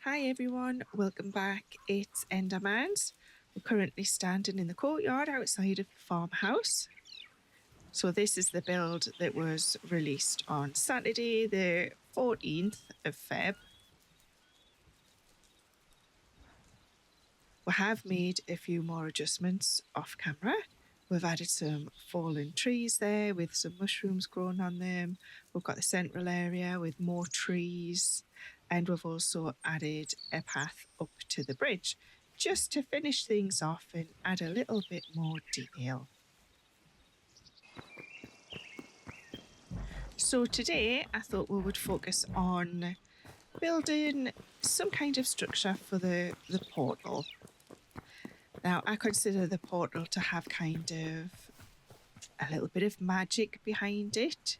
Hi everyone, welcome back. It's Endermans. We're currently standing in the courtyard outside of the farmhouse. So this is the build that was released on Saturday, the 14th of Feb. We have made a few more adjustments off camera. We've added some fallen trees there with some mushrooms growing on them. We've got the central area with more trees, and we've also added a path up to the bridge just to finish things off and add a little bit more detail. So today I thought we would focus on building some kind of structure for the portal. Now, I consider the portal to have kind of a little bit of magic behind it.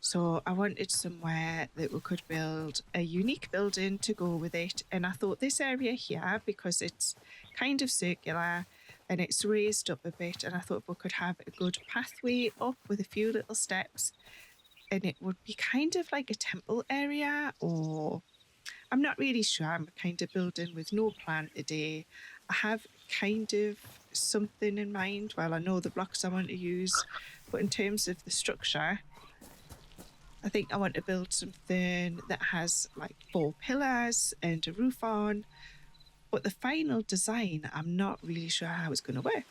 So I wanted somewhere that we could build a unique building to go with it. And I thought this area here, because it's kind of circular and it's raised up a bit, and I thought we could have a good pathway up with a few little steps, and it would be kind of like a temple area, or I'm not really sure. I'm kind of building with no plan today. I have kind of something in mind. Well, I know the blocks I want to use, but in terms of the structure, I think I want to build something that has like 4 pillars and a roof on. But the final design, I'm not really sure how it's going to work.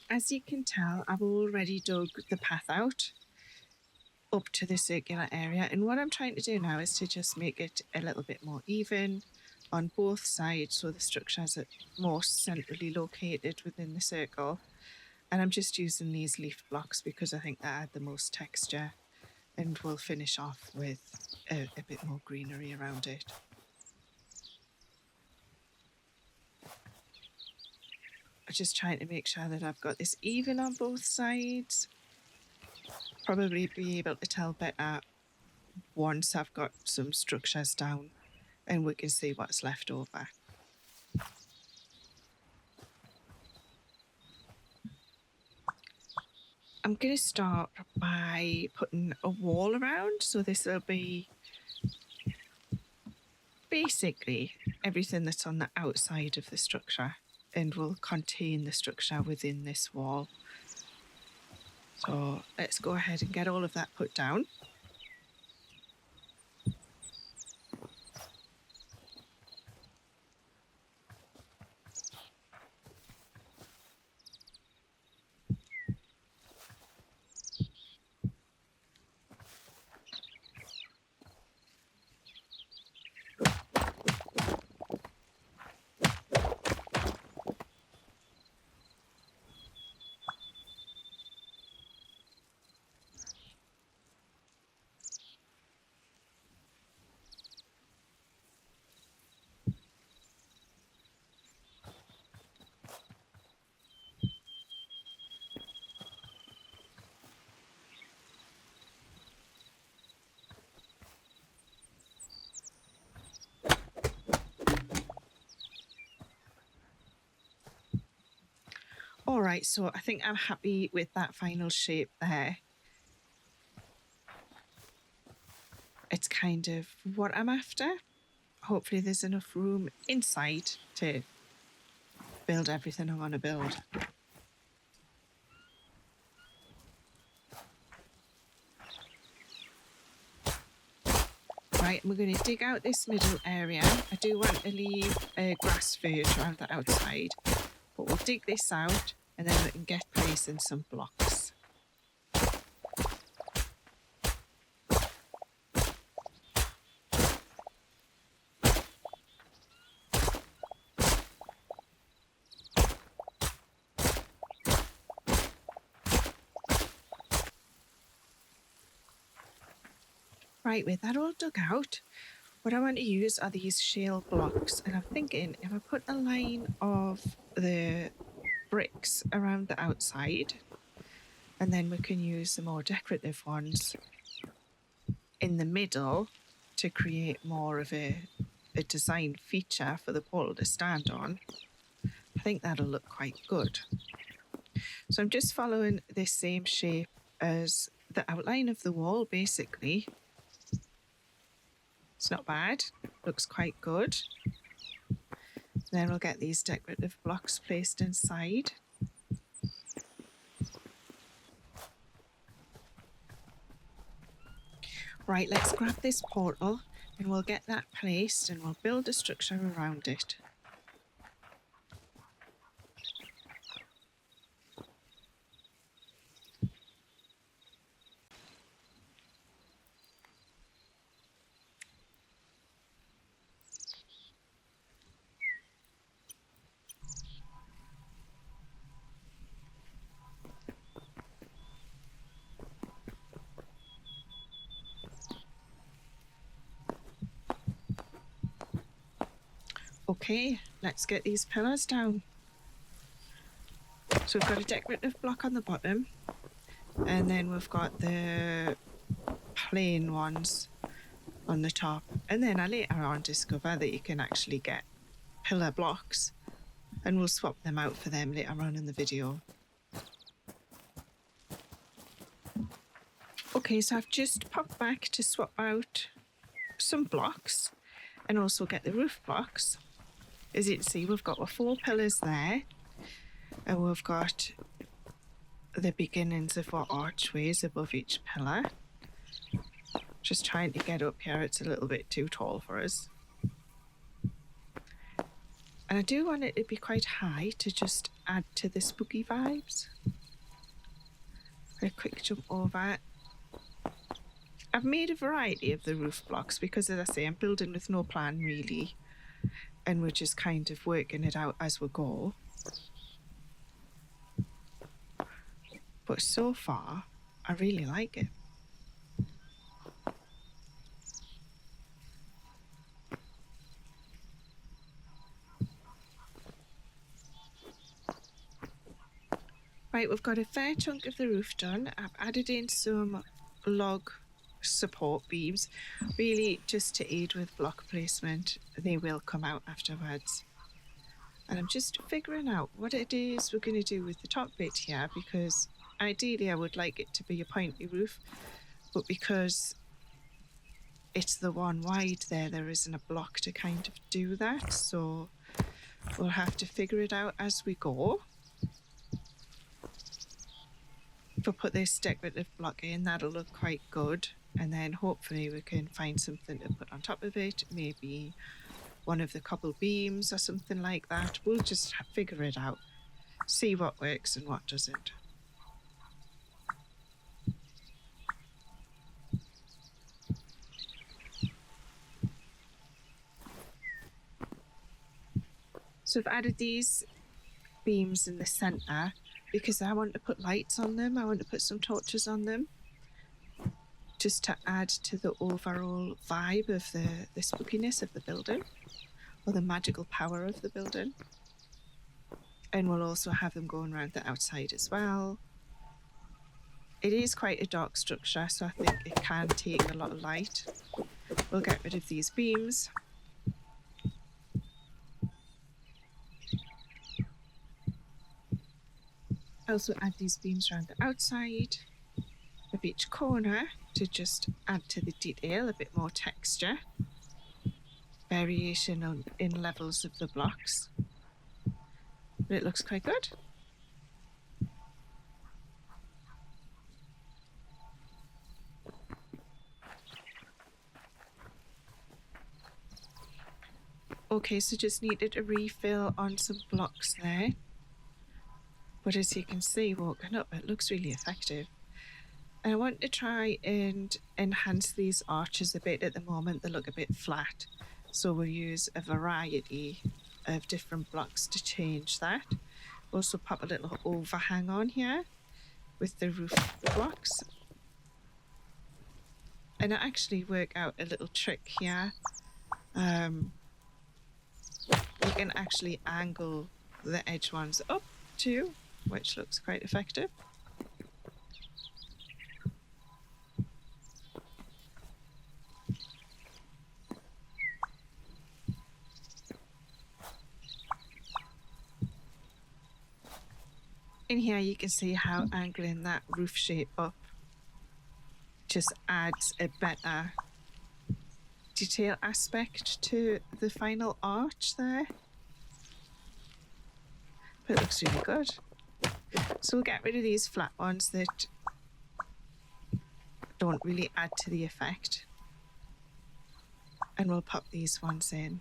As you can tell, I've already dug the path out up to the circular area, and what I'm trying to do now is to just make it a little bit more even on both sides, so the structure is more centrally located within the circle. And I'm just using these leaf blocks because I think they add the most texture, and we'll finish off with a bit more greenery around it. I'm just trying to make sure that I've got this even on both sides. Probably be able to tell better once I've got some structures down and we can see what's left over. I'm going to start by putting a wall around, so this will be basically everything that's on the outside of the structure and will contain the structure within this wall. So let's go ahead and get all of that put down. All right, so I think I'm happy with that final shape there. It's kind of what I'm after. Hopefully there's enough room inside to build everything I want to build. Right, we're going to dig out this middle area. I do want to leave a grass verge around the outside, but we'll dig this out and then we can get placing some blocks. Right, with that all dug out, what I want to use are these shale blocks, and I'm thinking if I put a line of the bricks around the outside, and then we can use the more decorative ones in the middle to create more of a design feature for the portal to stand on, I think that'll look quite good. So I'm just following this same shape as the outline of the wall, basically. It's not bad, looks quite good. Then we'll get these decorative blocks placed inside. Right, let's grab this portal and we'll get that placed and we'll build a structure around it. Okay, let's get these pillars down. So we've got a decorative block on the bottom, and then we've got the plain ones on the top. And then I later on discover that you can actually get pillar blocks, and we'll swap them out for them later on in the video. Okay, so I've just popped back to swap out some blocks and also get the roof blocks. As you can see, we've got our 4 pillars there, and we've got the beginnings of our archways above each pillar. Just trying to get up here, it's a little bit too tall for us. And I do want it to be quite high to just add to the spooky vibes. A quick jump over. I've made a variety of the roof blocks because, as I say, I'm building with no plan really, and we're just kind of working it out as we go. But so far, I really like it. Right, we've got a fair chunk of the roof done. I've added in some log support beams, really just to aid with block placement. They will come out afterwards. And I'm just figuring out what it is we're going to do with the top bit here, because ideally I would like it to be a pointy roof, but because it's the one wide there isn't a block to kind of do that, so we'll have to figure it out as we go. If I put this decorative block in, that'll look quite good, and then hopefully we can find something to put on top of it, maybe one of the cobble beams or something like that. We'll just figure it out, see what works and what doesn't. So I've added these beams in the centre because I want to put lights on them. I want to put some torches on them just to add to the overall vibe of the spookiness of the building, or the magical power of the building. And we'll also have them going around the outside as well. It is quite a dark structure, so I think it can take a lot of light. We'll get rid of these beams. Also add these beams around the outside of each corner to just add to the detail, a bit more texture, variation in levels of the blocks. But it looks quite good. Okay, so just needed a refill on some blocks there. But as you can see, walking up, it looks really effective. And I want to try and enhance these arches a bit. At the moment, they look a bit flat. So we'll use a variety of different blocks to change that. Also pop a little overhang on here with the roof blocks. And I actually work out a little trick here. You can actually angle the edge ones up too, which looks quite effective. In here you can see how angling that roof shape up just adds a better detail aspect to the final arch there. But it looks really good. So we'll get rid of these flat ones that don't really add to the effect. And we'll pop these ones in.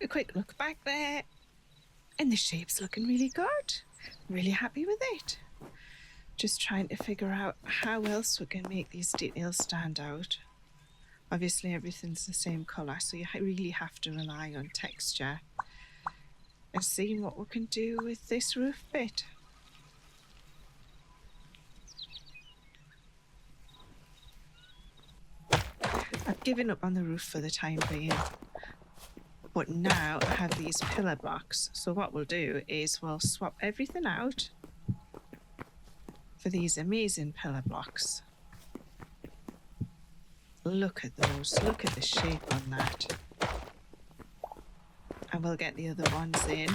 A quick look back there, and the shape's looking really good. Really happy with it. Just trying to figure out how else we can make these details stand out. Obviously everything's the same colour, so you really have to rely on texture. And seeing what we can do with this roof bit. I've given up on the roof for the time being. But now I have these pillar blocks. So what we'll do is we'll swap everything out for these amazing pillar blocks. Look at those. Look at the shape on that. And we'll get the other ones in.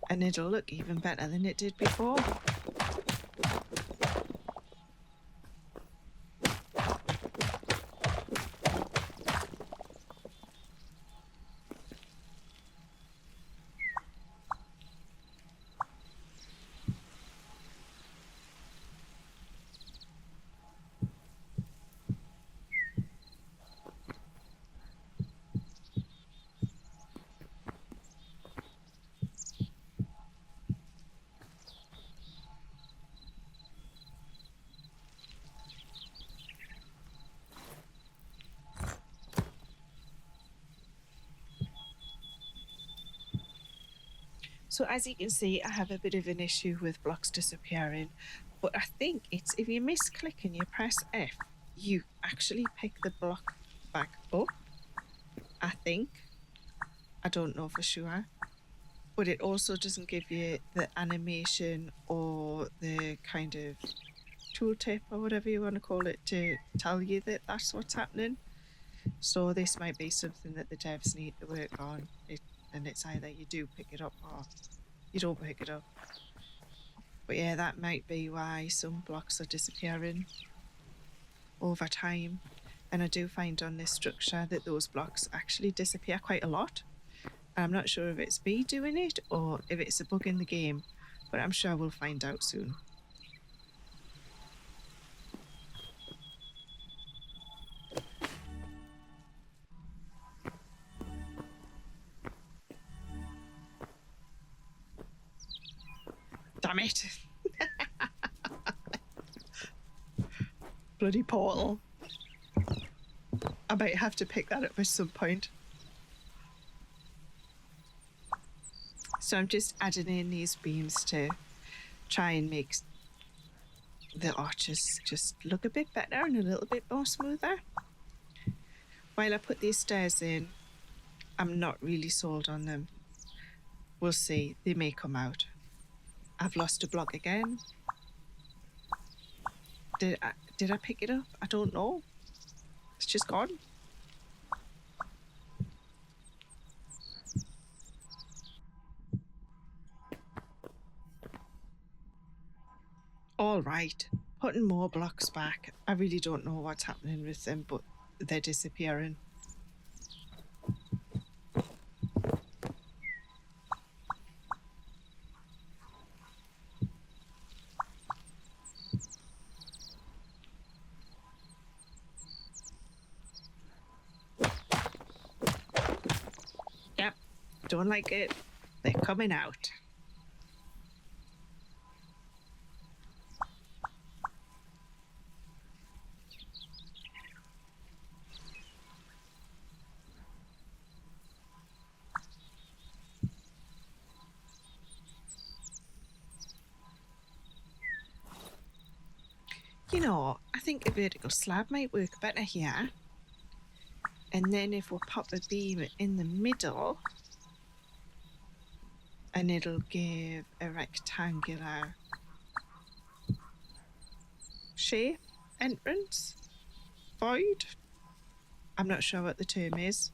And it'll look even better than it did before. So as you can see, I have a bit of an issue with blocks disappearing, but I think it's if you misclick and you press F, you actually pick the block back up, I think. I don't know for sure. But it also doesn't give you the animation or the kind of tooltip or whatever you want to call it to tell you that that's what's happening. So this might be something that the devs need to work on. And it's either you do pick it up or you don't pick it up. But yeah, that might be why some blocks are disappearing over time. And I do find on this structure that those blocks actually disappear quite a lot. I'm not sure if it's me doing it or if it's a bug in the game, but I'm sure we'll find out soon. Damn it. Bloody portal. I might have to pick that up at some point. So I'm just adding in these beams to try and make the arches just look a bit better and a little bit more smoother. While I put these stairs in, I'm not really sold on them. We'll see, they may come out. I've lost a block again. Did I pick it up? I don't know. It's just gone. All right, putting more blocks back. I really don't know what's happening with them, but they're disappearing. Yep, don't like it. They're coming out. You know, I think a vertical slab might work better here. And then if we pop a beam in the middle, and it'll give a rectangular shape, entrance, void. I'm not sure what the term is.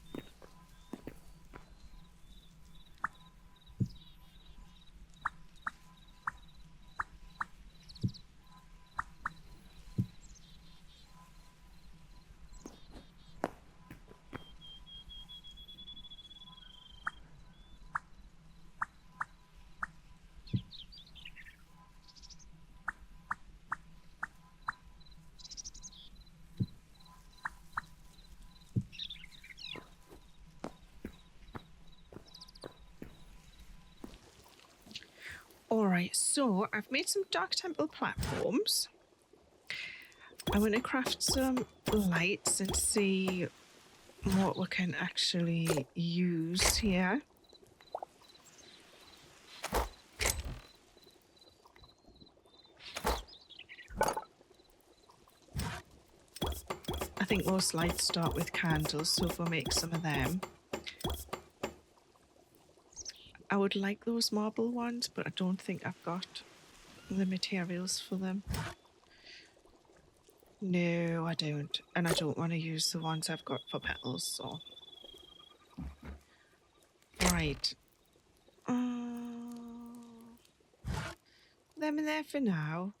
Alright, so I've made some dark temple platforms. I'm going to craft some lights and see what we can actually use here. I think most lights start with candles, so if we'll make some of them. I would like those marble ones, but I don't think I've got the materials for them. No, I don't. And I don't want to use the ones I've got for petals, so. Right. Them in there for now.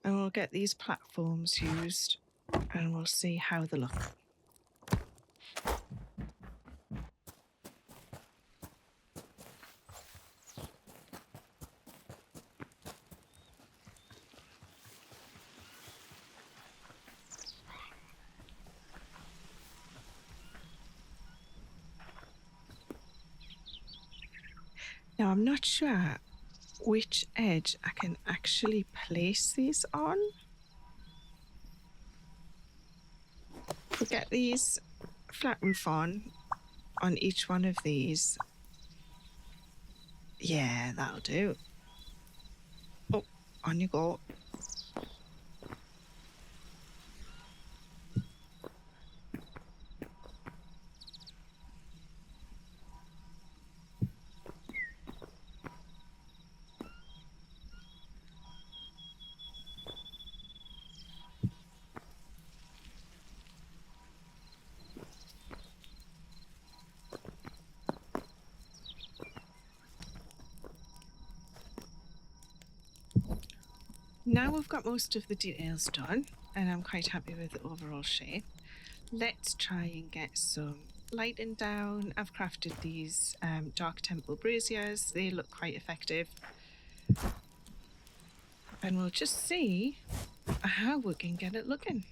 And we'll get these platforms used and we'll see how they look. Now, I'm not sure which edge I can actually place these on. We'll get these flat roof on each one of these. Yeah, that'll do. Oh, on you go. Now we've got most of the details done and I'm quite happy with the overall shape. Let's try and get some lighting down. I've crafted these dark temple braziers. They look quite effective. And we'll just see how we can get it looking.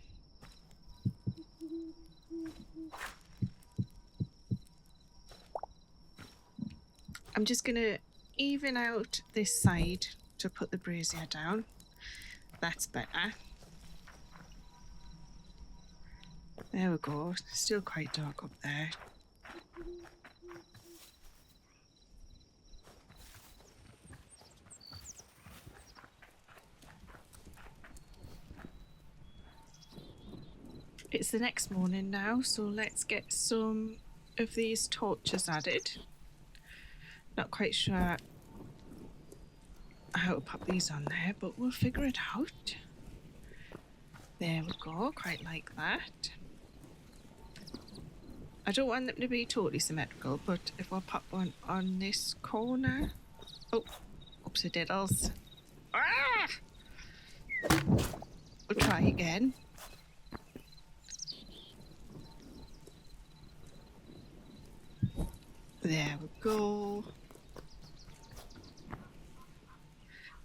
I'm just going to even out this side to put the brazier down. That's better. There we go. Still quite dark up there. It's the next morning now, so let's get some of these torches added. Not quite sure how to pop these on there, but we'll figure it out. There we go, quite like that. I don't want them to be totally symmetrical, but if I pop one on this corner... Oh, oopsie diddles. Ah! We'll try again. There we go.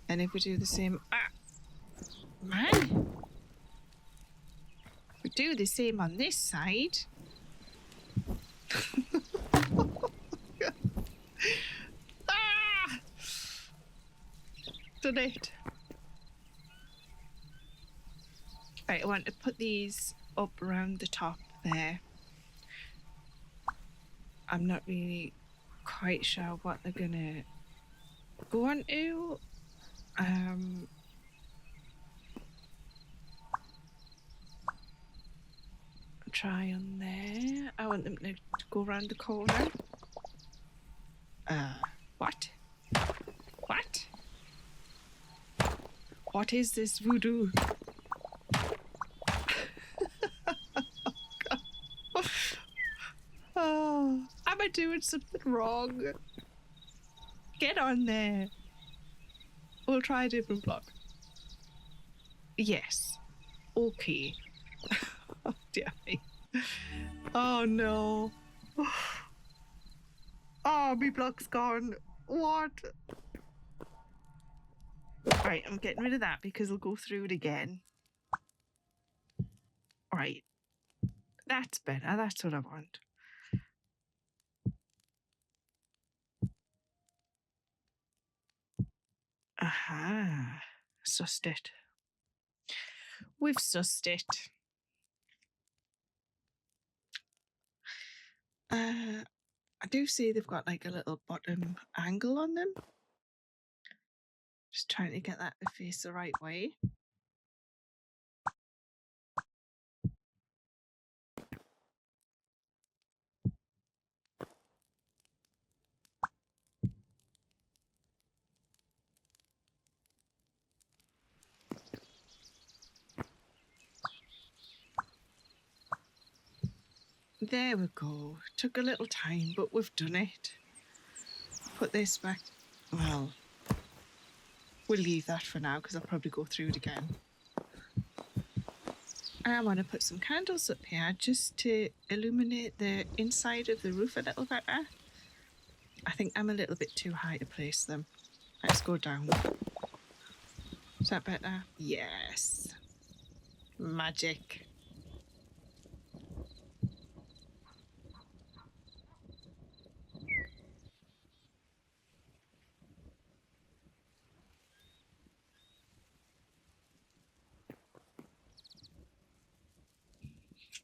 And if we do the same... Ah! Man! We do the same on this side. Ah! Done it. Right, I want to put these up around the top there. I'm not really quite sure what they're gonna go on to. Try on there. I want them to go around the corner. What? What? What is this voodoo? Oh, am I doing something wrong? Get on there. We'll try a different block. Yes. Okay. Oh, dear me. Oh, no. Oh, my block's gone. What? Right, I'm getting rid of that because I'll go through it again. Right. That's better. That's what I want. Aha. Sussed it. We've sussed it. I do see they've got like a little bottom angle on them. Just trying to get that to face the right way. There we go. Took a little time, but we've done it. Put this back. Well, we'll leave that for now because I'll probably go through it again. And I want to put some candles up here just to illuminate the inside of the roof a little better. I think I'm a little bit too high to place them. Let's go down. Is that better? Yes. Magic.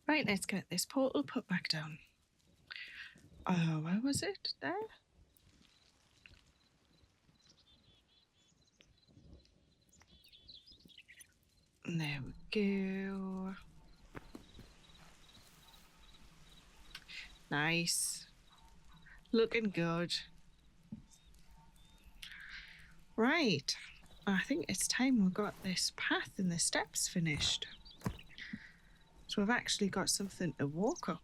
Right, let's get this portal put back down. Oh, where was it? There? There we go. Nice. Looking good. Right. I think it's time we got this path and the steps finished. So we've actually got something to walk up.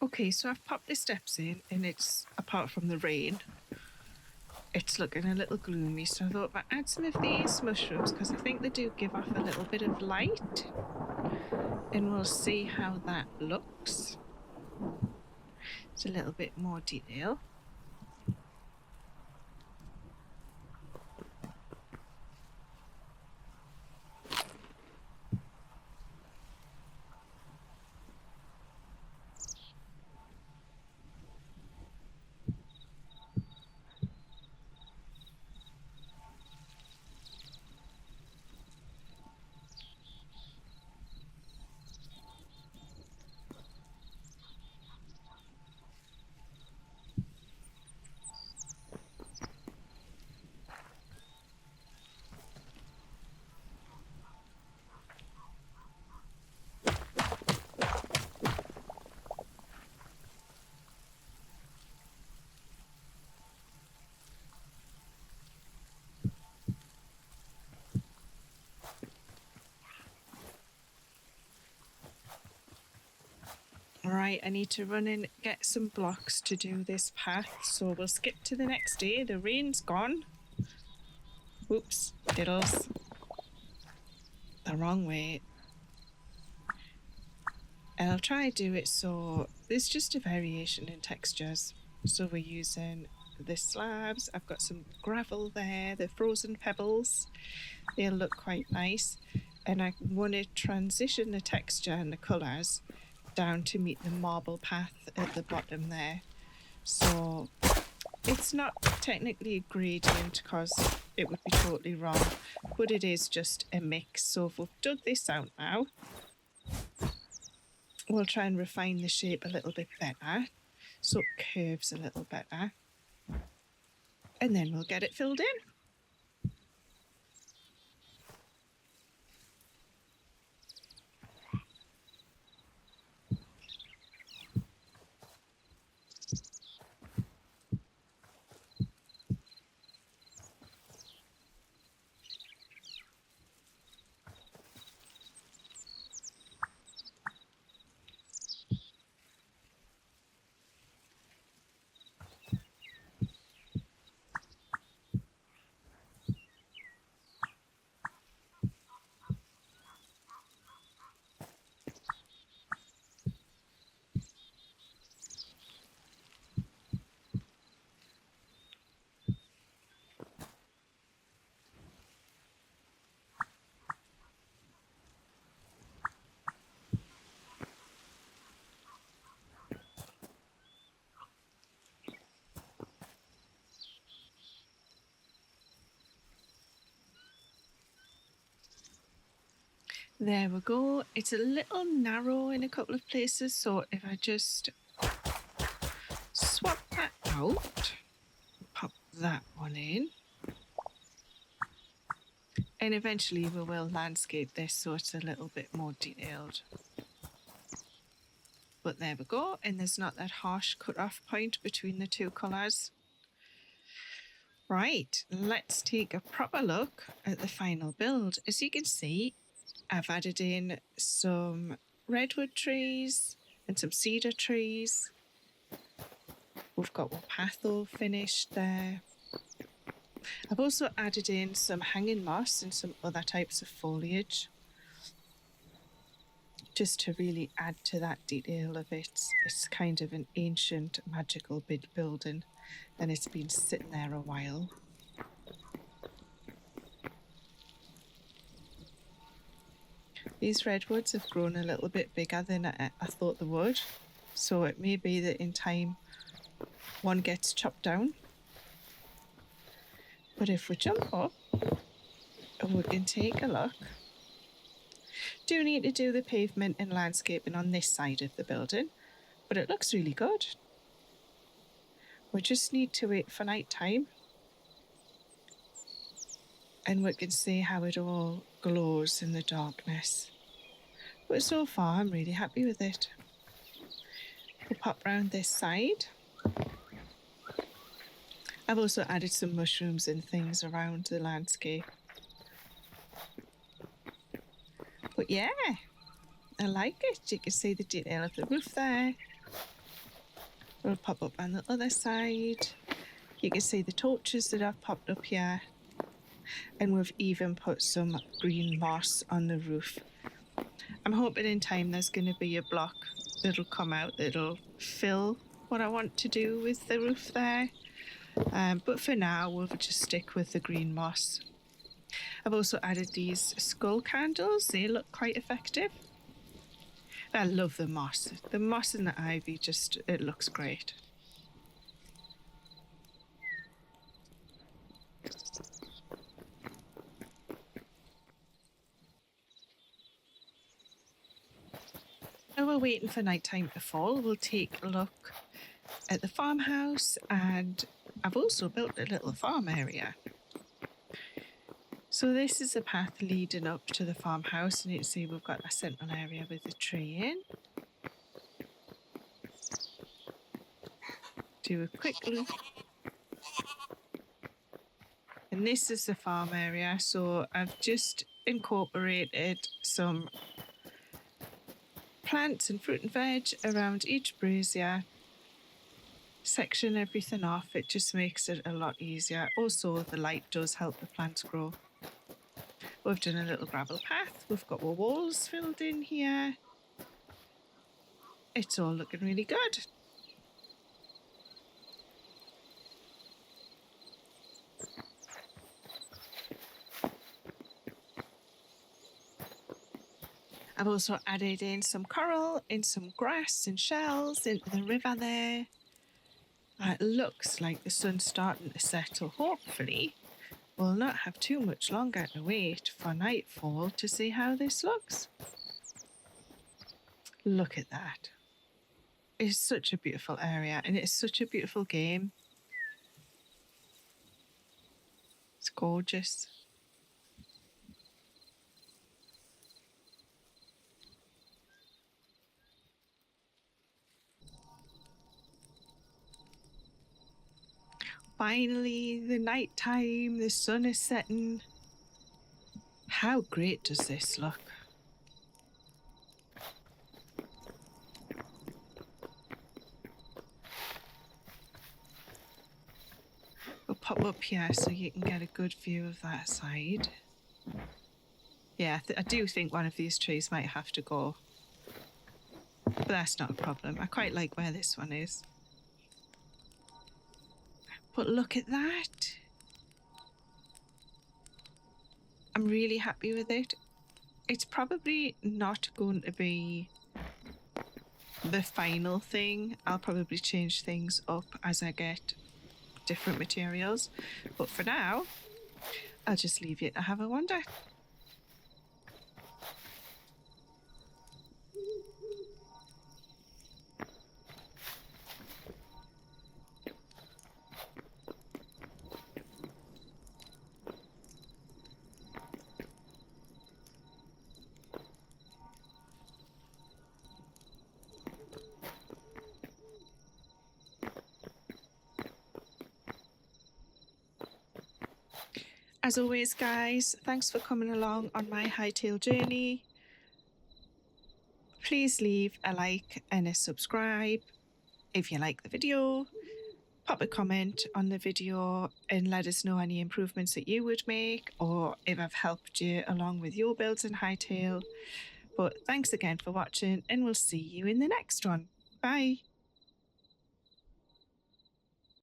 Okay, so I've popped the steps in and it's, apart from the rain, it's looking a little gloomy. So I thought I'd add some of these mushrooms because I think they do give off a little bit of light. And we'll see how that looks. It's a little bit more detail. Right, I need to run and get some blocks to do this path, so we'll skip to the next day. The rain's gone. Whoops, diddles. The wrong way. And I'll try to do it so there's just a variation in textures. So we're using the slabs. I've got some gravel there, the frozen pebbles. They'll look quite nice. and I want to transition the texture and the colours down to meet the marble path at the bottom there. So it's not technically a gradient because it would be totally wrong, but it is just a mix. So if we've dug this out now, we'll try and refine the shape a little bit better so it curves a little better, and then we'll get it filled in. There we go. It's a little narrow in a couple of places, so if I just swap that out, pop that one in, and eventually we will landscape this so it's a little bit more detailed. But there we go, and there's not that harsh cut-off point between the two colours. Right, let's take a proper look at the final build. As you can see, I've added in some redwood trees and some cedar trees. We've got one path all finished there. I've also added in some hanging moss and some other types of foliage, just to really add to that detail of it. It's kind of an ancient magical building, and it's been sitting there a while. These redwoods have grown a little bit bigger than I thought they would, so it may be that in time one gets chopped down. But if we jump up, we can take a look. Do need to do the pavement and landscaping on this side of the building, but it looks really good. We just need to wait for night time, and we can see how it all glows in the darkness. But so far, I'm really happy with it. We'll pop round this side. I've also added some mushrooms and things around the landscape. But yeah, I like it. You can see the detail of the roof there. We'll pop up on the other side. You can see the torches that I've popped up here. And we've even put some green moss on the roof. I'm hoping in time there's going to be a block that'll come out that'll fill what I want to do with the roof there. But for now, we'll just stick with the green moss. I've also added these skull candles. They look quite effective. I love the moss. The moss and the ivy, it looks great. While we're waiting for nighttime to fall, we'll take a look at the farmhouse, and I've also built a little farm area. So this is a path leading up to the farmhouse, and you can see we've got a central area with a tree in. Do a quick look. And this is the farm area, so I've just incorporated some plants and fruit and veg around each brazier. Section everything off, it just makes it a lot easier. Also, the light does help the plants grow. We've done a little gravel path. We've got our walls filled in here. It's all looking really good. I've also added in some coral, in some grass and shells into the river there. It looks like the sun's starting to set, so hopefully we'll not have too much longer to wait for nightfall to see how this looks. Look at that. It's such a beautiful area and it's such a beautiful game. It's gorgeous. Finally, the night time, the sun is setting. How great does this look? We'll pop up here so you can get a good view of that side. Yeah, I do think one of these trees might have to go. But that's not a problem. I quite like where this one is. But look at that. I'm really happy with it. It's probably not going to be the final thing. I'll probably change things up as I get different materials. But for now, I'll just leave you to have a wander. As always, guys, thanks for coming along on my Hytale journey. Please leave a like and a subscribe if you like the video. Pop a comment on the video and let us know any improvements that you would make or if I've helped you along with your builds in Hytale. But thanks again for watching and we'll see you in the next one. Bye.